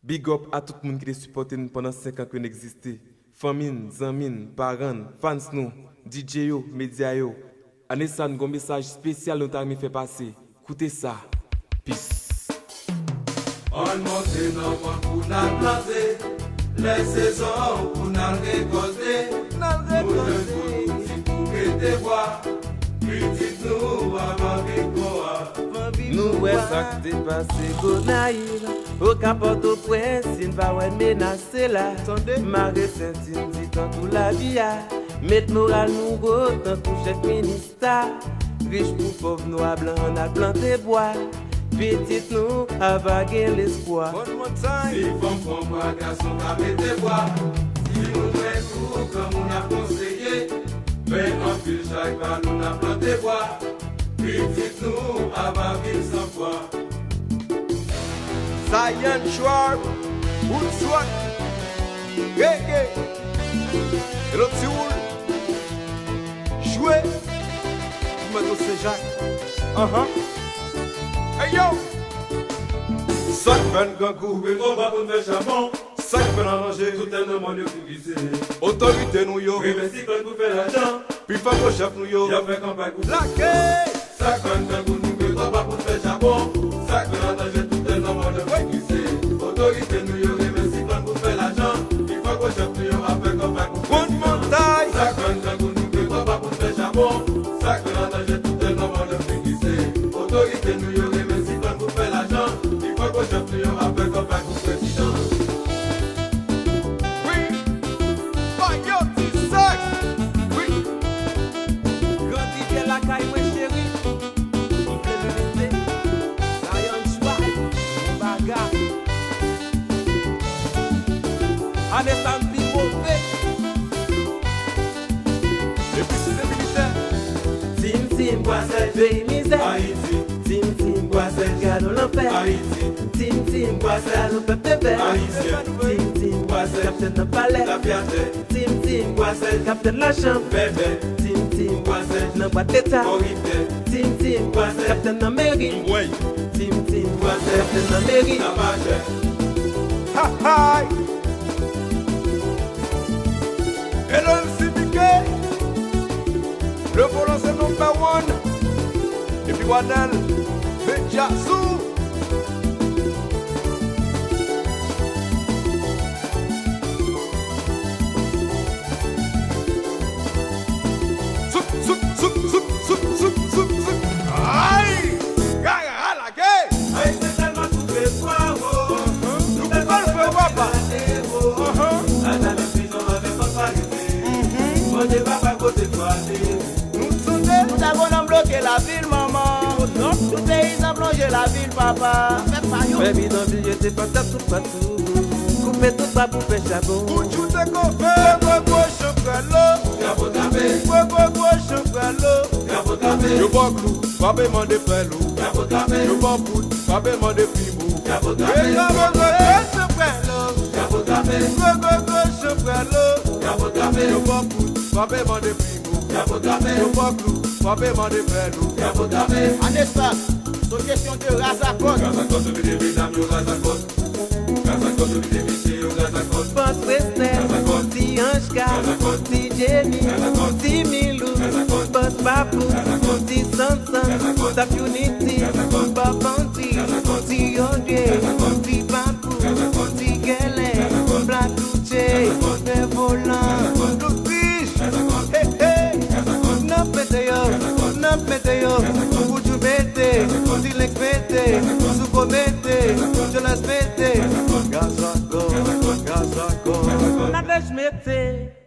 Big up à tout le monde qui a supporté nous pendant 5 ans que nous existons. Famille, amis, parents, fans nous, DJ yo, média yo. Année ça, nous avons un message spécial nous avons fait passer. Écoutez ça. Peace. On monte nos points pour nous planter, les saisons pour nous récolter. Pour le coup, si vous mettez bois, petit nous avant de nous ouais ça qui t'est passé Gonaïla au capote au prince il va ouais menacer là Marie Saint-Tine dit dans tout la vie mettre moral nous go dans tout chef ministère riche pour pauvre noir blanc on a planté bois petite nous a vagué l'espoir si femme pour moi garçon à mettre bois si nous fait tout comme on a conseillé mais en plus chaque fois nous a planté bois. Petite nous à ma ville sans foi. Zion Schwarb, Woodswat, Gege, Hello Tioul, Joué, Mato Saint-Jacques. Hey yo! Sac pen gangou, et on va pour faire charbon. Sac pen à manger, tout un monde pour viser. Autorité nous yo, oui, mais si pour faire l'argent, puis pas pour chef nous yo, y'a fait campagne pour la quai! Sac pen gangou, nous on va pour faire charbon. Sac pen à manger, tout un monde pour viser. Autorité nous yo, oui, mais si pour faire l'argent, il faut que chef nous yo a fait campagne pour bonne montagne! Sac pen gangou, nous on va pour faire charbon. Sac pen à manger, tout un monde pour viser. Autorité nous yo, oui, mais si pour faire l'argent, il faut que chef nous yo a fait campagne pour président. Tim Boisel, pays misère. Tim Boisel, garde l'enfer. Tim Boisel, le peuple de verre. Tim Boisel, capitaine de palais. Tim Boisel, capitaine de la chambre. Tim Boisel, dans boîte d'état. Tim Boisel, capitaine de la mairie. Tim Boisel, capitaine de la mairie. Ha ha! Hello CBK, le volant c'est number one. Et puis Wadal, Benjazou. Souk, souk, souk, souk, souk, souk, souk, souk. Aïe! Gaga, à la gueule! Aïe, c'est tellement tout fait soir, oh. Nous pouvons le faire, papa. Nous avons bloqué la ville, maman. Tout le pays a plongé la ville, papa. Baby, dans le j'étais pas tout partout. Coupé tout pas pour faire chabon. Bouchou de coffre, go chambello. Yo pas clou, pas besoin de pelou. Yo pas pout, pas besoin de pimou. Go chambello. Yo pas pout, pas besoin de pimou. Yo pas clou, pas besoin de pelou. Anessa, c'est question de Razakot. Boss Western, ti Anjka, ti Jenny, ti Milou, Boss Babou, ti Sansan, Tap Unity, Bob Anti, ti Yodye, ti Babou, ti Gele, Black Uche, Le Volant, Le Fiche, hey hey. Nam Meteo, Bouchou Mete, Silex Mete, Souko Mete, Jonas Mete, Gazako, Nadej Mete.